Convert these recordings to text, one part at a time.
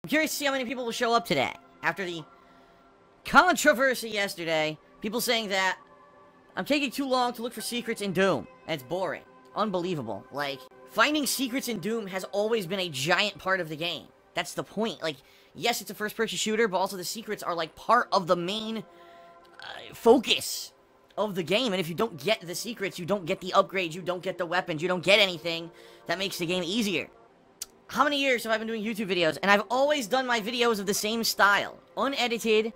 I'm curious to see how many people will show up today. After the controversy yesterday, people saying that I'm taking too long to look for secrets in Doom. And it's boring. Unbelievable. Like, finding secrets in Doom has always been a giant part of the game. That's the point. Like, yes, it's a first-person shooter, but also the secrets are, like, part of the main focus of the game. And if you don't get the secrets, you don't get the upgrades, you don't get the weapons, you don't get anything that makes the game easier. How many years have I been doing YouTube videos? And I've always done my videos of the same style. Unedited,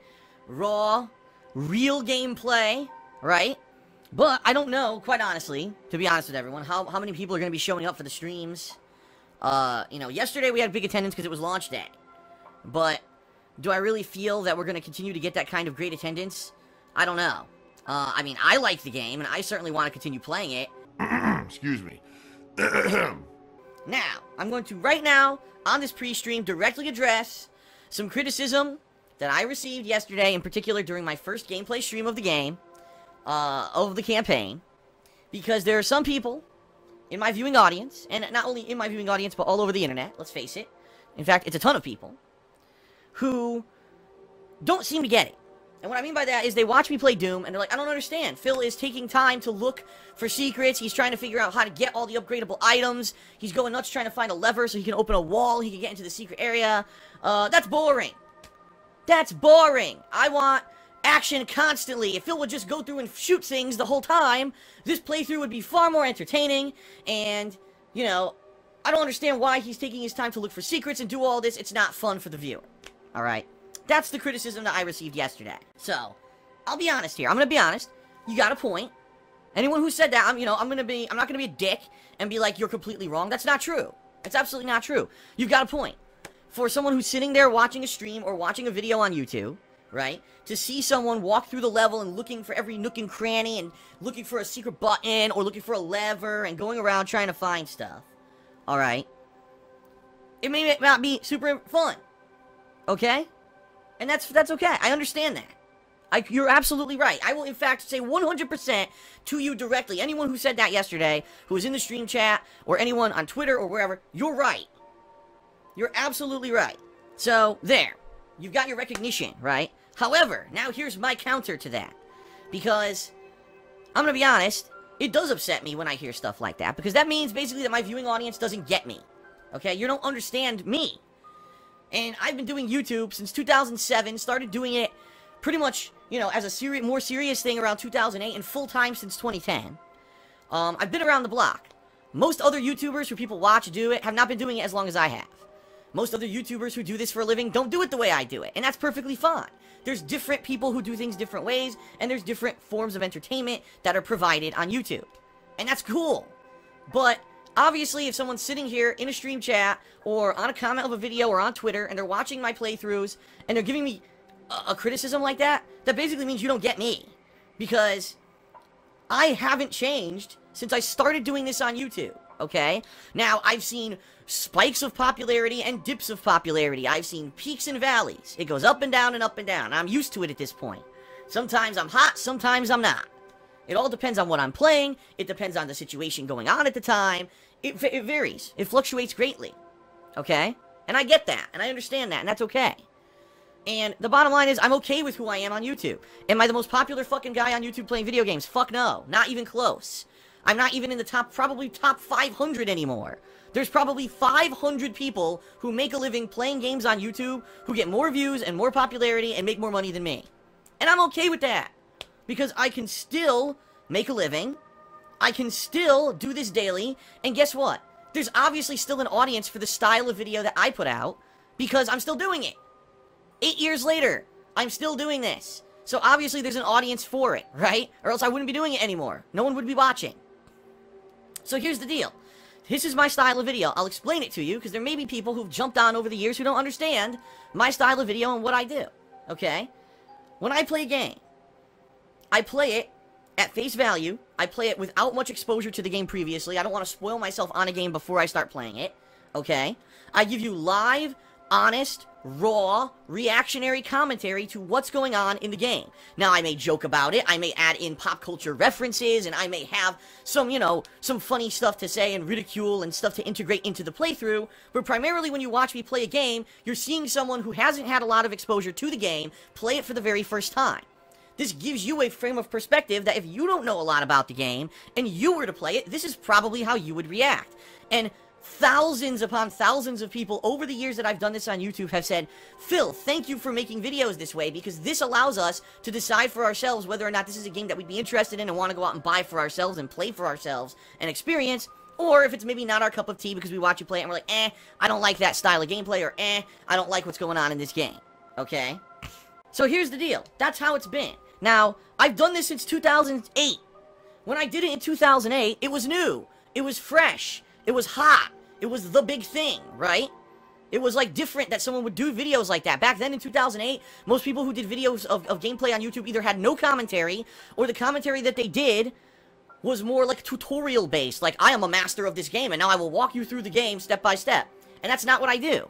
raw, real gameplay, right? But I don't know, quite honestly, to be honest with everyone, how many people are going to be showing up for the streams. You know, yesterday we had big attendance because it was launch day. But do I really feel that we're going to continue to get that kind of great attendance? I don't know. I mean, I like the game, and I certainly want to continue playing it. Excuse me. Now, I'm going to, right now, on this pre-stream, directly address some criticism that I received yesterday, in particular during my first gameplay stream of the game, of the campaign, because there are some people in my viewing audience, and not only in my viewing audience, but all over the internet, let's face it. In fact, it's a ton of people, who don't seem to get it. And what I mean by that is they watch me play Doom, and they're like, I don't understand. Phil is taking time to look for secrets. He's trying to figure out how to get all the upgradable items. He's going nuts trying to find a lever so he can open a wall. He can get into the secret area. That's boring. That's boring. I want action constantly. If Phil would just go through and shoot things the whole time, this playthrough would be far more entertaining. And, you know, I don't understand why he's taking his time to look for secrets and do all this. It's not fun for the viewer. Alright? That's the criticism that I received yesterday. So, I'll be honest here. I'm gonna be honest. You got a point. Anyone who said that, I'm not gonna be a dick and be like, you're completely wrong. That's not true. It's absolutely not true. You've got a point. For someone who's sitting there watching a stream or watching a video on YouTube, right, to see someone walk through the level and looking for every nook and cranny and looking for a secret button or looking for a lever and going around trying to find stuff, alright, it may not be super fun, okay? And that's okay. I understand that. You're absolutely right. I will, in fact, say 100% to you directly. Anyone who said that yesterday, who was in the stream chat, or anyone on Twitter or wherever, you're right. You're absolutely right. So, there. You've got your recognition, right? However, now here's my counter to that. Because, I'm gonna be honest, it does upset me when I hear stuff like that. Because that means, basically, that my viewing audience doesn't get me. Okay? You don't understand me. And I've been doing YouTube since 2007, started doing it pretty much, you know, as a more serious thing around 2008, and full-time since 2010. I've been around the block. Most other YouTubers who people watch do it have not been doing it as long as I have. Most other YouTubers who do this for a living don't do it the way I do it, and that's perfectly fine. There's different people who do things different ways, and there's different forms of entertainment that are provided on YouTube. And that's cool. But obviously, if someone's sitting here in a stream chat, or on a comment of a video, or on Twitter, and they're watching my playthroughs, and they're giving me a criticism like that, that basically means you don't get me. Because I haven't changed since I started doing this on YouTube, okay? Now, I've seen spikes of popularity and dips of popularity. I've seen peaks and valleys. It goes up and down and up and down. I'm used to it at this point. Sometimes I'm hot, sometimes I'm not. It all depends on what I'm playing. It depends on the situation going on at the time. It varies. It fluctuates greatly. Okay? And I get that. And I understand that. And that's okay. And the bottom line is, I'm okay with who I am on YouTube. Am I the most popular fucking guy on YouTube playing video games? Fuck no. Not even close. I'm not even in the probably top 500 anymore. There's probably 500 people who make a living playing games on YouTube who get more views and more popularity and make more money than me. And I'm okay with that. Because I can still make a living, I can still do this daily, and guess what? There's obviously still an audience for the style of video that I put out, because I'm still doing it. 8 years later, I'm still doing this. So obviously there's an audience for it, right? Or else I wouldn't be doing it anymore. No one would be watching. So here's the deal. This is my style of video. I'll explain it to you, because there may be people who've jumped on over the years who don't understand my style of video and what I do, okay? When I play a game, I play it at face value. I play it without much exposure to the game previously. I don't want to spoil myself on a game before I start playing it. Okay? I give you live, honest, raw, reactionary commentary to what's going on in the game. Now, I may joke about it, I may add in pop culture references, and I may have some, some funny stuff to say and ridicule and stuff to integrate into the playthrough, but primarily when you watch me play a game, you're seeing someone who hasn't had a lot of exposure to the game play it for the very first time. This gives you a frame of perspective that if you don't know a lot about the game, and you were to play it, this is probably how you would react. And thousands upon thousands of people over the years that I've done this on YouTube have said, Phil, thank you for making videos this way, because this allows us to decide for ourselves whether or not this is a game that we'd be interested in and want to go out and buy for ourselves and play for ourselves and experience, or if it's maybe not our cup of tea because we watch you play it and we're like, I don't like that style of gameplay, or I don't like what's going on in this game, okay? So here's the deal. That's how it's been. Now, I've done this since 2008. When I did it in 2008, it was new. It was fresh. It was hot. It was the big thing, right? It was, like, different that someone would do videos like that. Back then in 2008, most people who did videos of gameplay on YouTube either had no commentary, or the commentary that they did was more, like, tutorial-based. Like, I am a master of this game, and now I will walk you through the game step by step. And that's not what I do.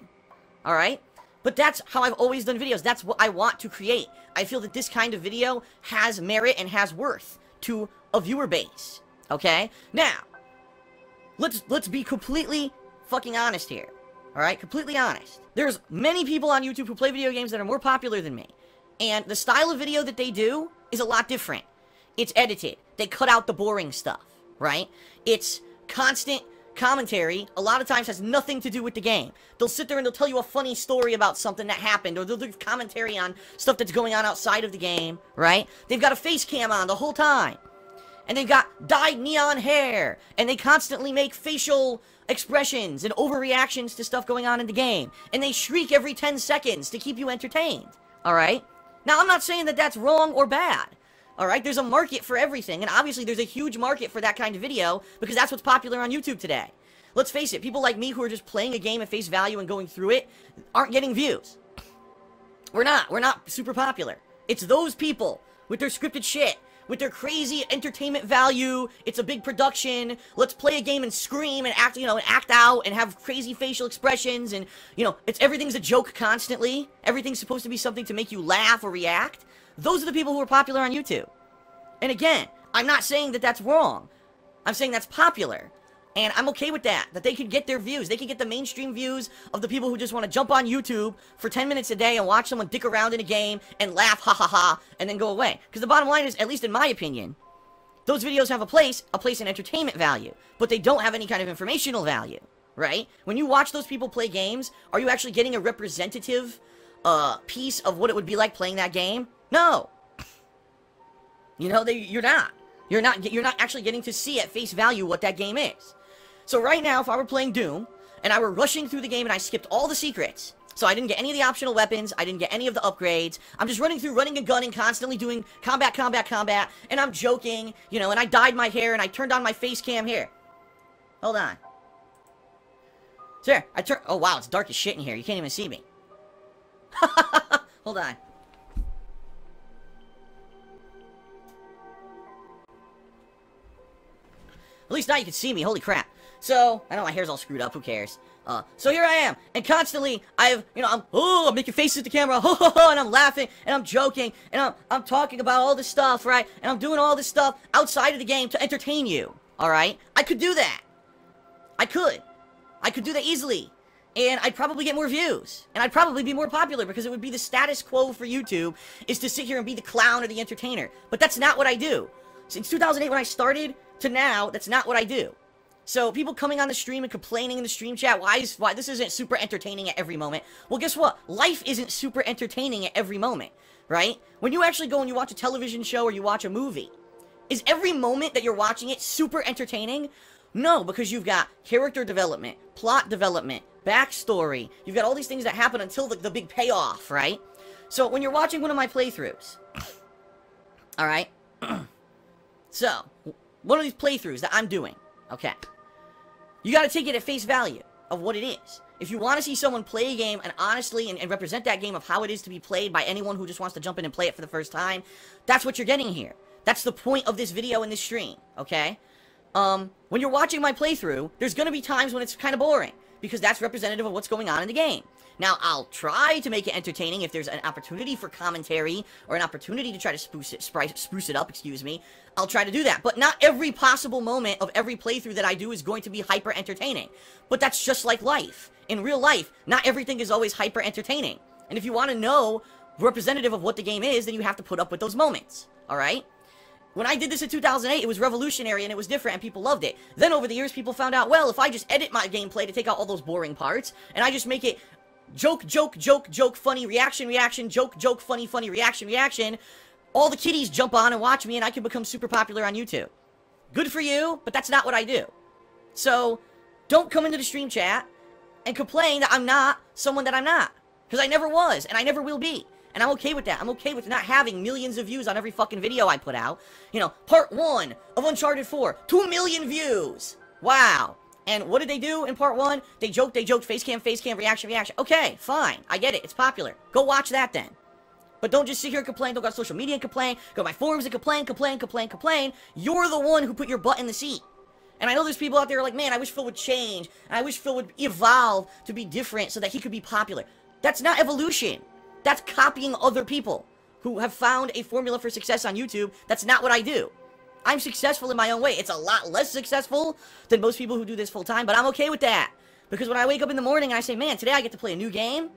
Alright? But that's how I've always done videos. That's what I want to create. I feel that this kind of video has merit and has worth to a viewer base. Okay? Now, let's be completely fucking honest here. Alright? Completely honest. There's many people on YouTube who play video games that are more popular than me. And the style of video that they do is a lot different. It's edited. They cut out the boring stuff. Right? It's constant commentary, a lot of times has nothing to do with the game. They'll sit there and they'll tell you a funny story about something that happened, or they'll do commentary on stuff that's going on outside of the game, right? They've got a face cam on the whole time. And they've got dyed neon hair, and they constantly make facial expressions and overreactions to stuff going on in the game. And they shriek every 10 seconds to keep you entertained, alright? Now, I'm not saying that that's wrong or bad. Alright, there's a market for everything, and obviously there's a huge market for that kind of video, because that's what's popular on YouTube today. Let's face it, people like me who are just playing a game at face value and going through it aren't getting views. We're not super popular. It's those people with their scripted shit, with their crazy entertainment value, it's a big production, let's play a game and scream and act, act out and have crazy facial expressions, and, everything's a joke constantly, everything's supposed to be something to make you laugh or react. Those are the people who are popular on YouTube. And again, I'm not saying that that's wrong. I'm saying that's popular. And I'm okay with that they could get their views. They could get the mainstream views of the people who just want to jump on YouTube for 10 minutes a day and watch someone dick around in a game and laugh, ha ha ha, and then go away. Because the bottom line is, at least in my opinion, those videos have a place in entertainment value. But they don't have any kind of informational value, right? When you watch those people play games, are you actually getting a representative piece of what it would be like playing that game? No. You're not. You're not actually getting to see at face value what that game is. So right now, if I were playing Doom, and I were rushing through the game and I skipped all the secrets, so I didn't get any of the optional weapons, I didn't get any of the upgrades, I'm just running and gunning, constantly doing combat, and I'm joking, and I dyed my hair and I turned on my face cam here. Hold on. So here, oh wow, it's dark as shit in here, you can't even see me. Hold on. At least now you can see me, holy crap. So, I know my hair's all screwed up, who cares? So here I am, and constantly, I'm making faces at the camera, and I'm laughing, and I'm joking, and I'm talking about all this stuff, right? And I'm doing all this stuff outside of the game to entertain you, alright? I could do that. I could do that easily. And I'd probably get more views. And I'd probably be more popular, because it would be the status quo for YouTube, is to sit here and be the clown or the entertainer. But that's not what I do. Since 2008 when I started, to now, that's not what I do. So, people coming on the stream and complaining in the stream chat, why this isn't super entertaining at every moment. Well, guess what? Life isn't super entertaining at every moment, right? When you actually go and you watch a television show or you watch a movie, is every moment that you're watching it super entertaining? No, because you've got character development, plot development, backstory. You've got all these things that happen until the big payoff, right? So, when you're watching one of my playthroughs, alright? So, one of these playthroughs that I'm doing, okay? You gotta take it at face value of what it is. If you want to see someone play a game and honestly and represent that game of how it is to be played by anyone who just wants to jump in and play it for the first time, that's what you're getting here. That's the point of this video and this stream, okay? When you're watching my playthrough, there's gonna be times when it's kind of boring, because that's representative of what's going on in the game. Now, I'll try to make it entertaining if there's an opportunity for commentary or an opportunity to try to spruce it up, excuse me. I'll try to do that. But not every possible moment of every playthrough that I do is going to be hyper entertaining. But that's just like life. In real life, not everything is always hyper entertaining. And if you want to know representative of what the game is, then you have to put up with those moments. Alright? When I did this in 2008, it was revolutionary and it was different and people loved it. Then over the years, people found out, well, if I just edit my gameplay to take out all those boring parts, and I just make it joke, joke, joke, joke, funny, reaction, reaction, joke, joke, funny, funny, reaction, reaction, all the kiddies jump on and watch me and I can become super popular on YouTube. Good for you, but that's not what I do. So, don't come into the stream chat and complain that I'm not someone that I'm not. Because I never was, and I never will be. And I'm okay with that. I'm okay with not having millions of views on every fucking video I put out. You know, part 1 of Uncharted 4, 2 million views! Wow. And what did they do in part 1? They joked, face cam, reaction, reaction. Okay, fine. I get it. It's popular. Go watch that then. But don't just sit here and complain. Don't go on social media and complain. Go to my forums and complain. You're the one who put your butt in the seat. And I know there's people out there who are like, man, I wish Phil would change. And I wish Phil would evolve to be different so that he could be popular. That's not evolution. That's copying other people who have found a formula for success on YouTube. That's not what I do. I'm successful in my own way. It's a lot less successful than most people who do this full time, but I'm okay with that. Because when I wake up in the morning and I say, man, today I get to play a new game,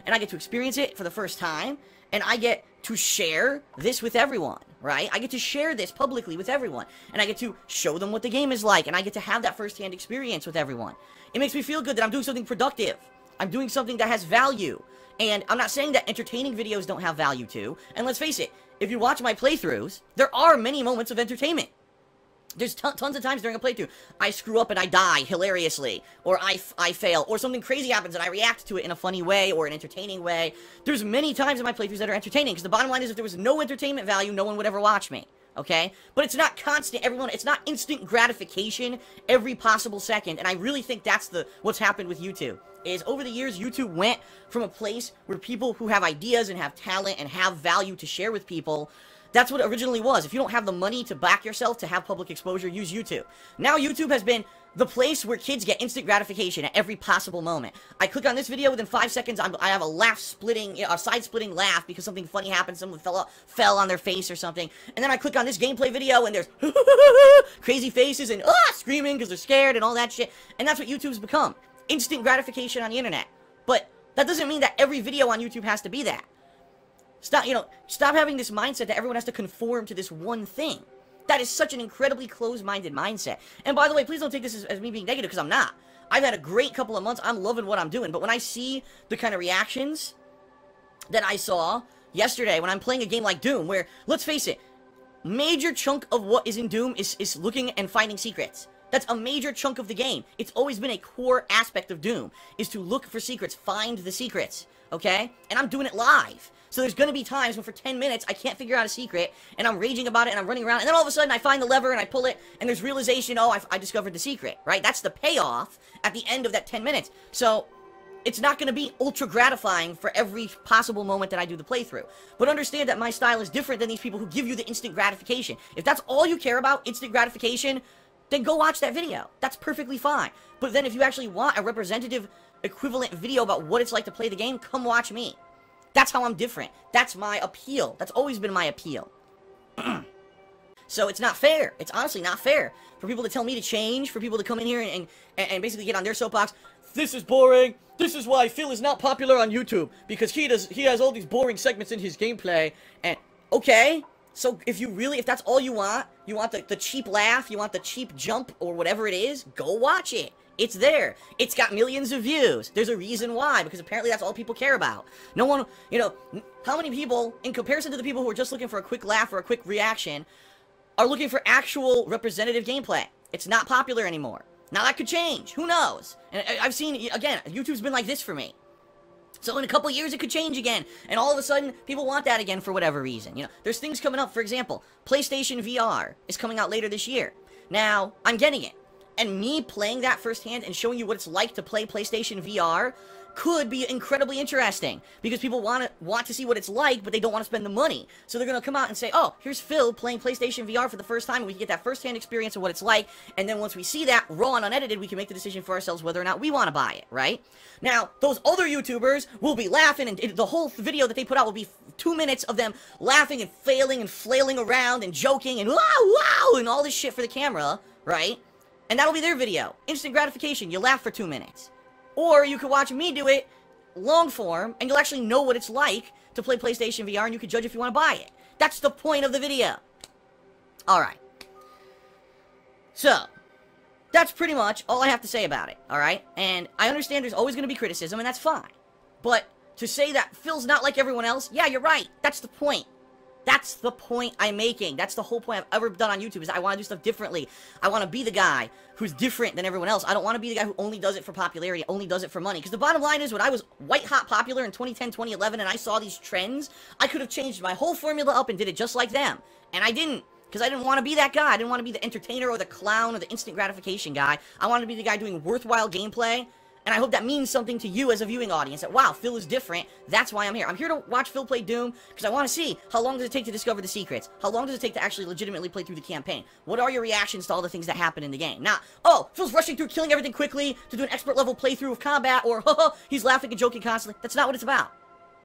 and I get to experience it for the first time, and I get to share this with everyone, right? I get to share this publicly with everyone, and I get to show them what the game is like, and I get to have that first-hand experience with everyone. It makes me feel good that I'm doing something productive. I'm doing something that has value. And I'm not saying that entertaining videos don't have value too. And let's face it, if you watch my playthroughs, there are many moments of entertainment. There's tons of times during a playthrough, I screw up and I die hilariously, or I fail, or something crazy happens and I react to it in a funny way or an entertaining way. There's many times in my playthroughs that are entertaining, because the bottom line is if there was no entertainment value, no one would ever watch me. Okay? But it's not constant, it's not instant gratification every possible second, and I really think that's what's happened with YouTube. Is over the years, YouTube went from a place where people who have ideas and have talent and have value to share with people, that's what it originally was. If you don't have the money to back yourself to have public exposure, use YouTube. Now YouTube has been the place where kids get instant gratification at every possible moment. I click on this video, within 5 seconds, I have a side-splitting laugh because something funny happened, someone fell on their face or something, and then I click on this gameplay video and there's crazy faces and screaming because they're scared and all that shit, and that's what YouTube's become. Instant gratification on the internet. But that doesn't mean that every video on YouTube has to be that. Stop having this mindset that everyone has to conform to this one thing. That is such an incredibly closed-minded mindset. And by the way, please don't take this as me being negative, because I'm not. I've had a great couple of months. I'm loving what I'm doing. But when I see the kind of reactions that I saw yesterday when I'm playing a game like Doom, where, let's face it, major chunk of what is in Doom is looking and finding secrets. That's a major chunk of the game. It's always been a core aspect of Doom, is to look for secrets, find the secrets, okay? And I'm doing it live. So there's gonna be times when for 10 minutes I can't figure out a secret, and I'm raging about it, and I'm running around, and then all of a sudden I find the lever, and I pull it, and there's realization, oh, I discovered the secret, right? That's the payoff at the end of that 10 minutes. So it's not gonna be ultra gratifying for every possible moment that I do the playthrough. But understand that my style is different than these people who give you the instant gratification. If that's all you care about, instant gratification, then go watch that video. That's perfectly fine. But then if you actually want a representative, equivalent video about what it's like to play the game, come watch me. That's how I'm different. That's my appeal. That's always been my appeal. So it's not fair. It's honestly not fair for people to tell me to change, for people to come in here and basically get on their soapbox. This is boring. This is why Phil is not popular on YouTube, because he has all these boring segments in his gameplay. And okay, so if that's all you want the cheap laugh, you want the cheap jump, or whatever it is, go watch it. It's there. It's got millions of views. There's a reason why, because apparently that's all people care about. No one, how many people, in comparison to the people who are just looking for a quick laugh or a quick reaction, are looking for actual representative gameplay? It's not popular anymore. Now that could change. Who knows? And I've seen, again, YouTube's been like this for me. So in a couple years, it could change again. And all of a sudden, people want that again for whatever reason. There's things coming up. For example, PlayStation VR is coming out later this year. Now, I'm getting it. And me playing that firsthand and showing you what it's like to play PlayStation VR could be incredibly interesting because people want to see what it's like, but they don't want to spend the money. So they're going to come out and say, oh, here's Phil playing PlayStation VR for the first time, and we can get that first-hand experience of what it's like, and then once we see that raw and unedited, we can make the decision for ourselves whether or not we want to buy it, right? Now, those other YouTubers will be laughing, and the whole video that they put out will be 2 minutes of them laughing and failing and flailing around and joking and wow, wow, and all this shit for the camera, right? And that'll be their video. Instant gratification. You laugh for 2 minutes. Or you could watch me do it long form, and you'll actually know what it's like to play PlayStation VR, and you can judge if you want to buy it. That's the point of the video. Alright. So, that's pretty much all I have to say about it, alright? And I understand there's always going to be criticism, and that's fine. But to say that Phil's not like everyone else, yeah, you're right. That's the point. That's the point I'm making. That's the whole point I've ever done on YouTube, is I want to do stuff differently. I want to be the guy who's different than everyone else. I don't want to be the guy who only does it for popularity, only does it for money. Because the bottom line is, when I was white-hot popular in 2010, 2011, and I saw these trends, I could have changed my whole formula up and did it just like them. And I didn't. Because I didn't want to be that guy. I didn't want to be the entertainer or the clown or the instant gratification guy. I wanted to be the guy doing worthwhile gameplay. And I hope that means something to you as a viewing audience, that, wow, Phil is different. That's why I'm here. I'm here to watch Phil play Doom, because I want to see how long does it take to discover the secrets? How long does it take to actually legitimately play through the campaign? What are your reactions to all the things that happen in the game? Not, oh, Phil's rushing through, killing everything quickly to do an expert level playthrough of combat, or, he's laughing and joking constantly. That's not what it's about.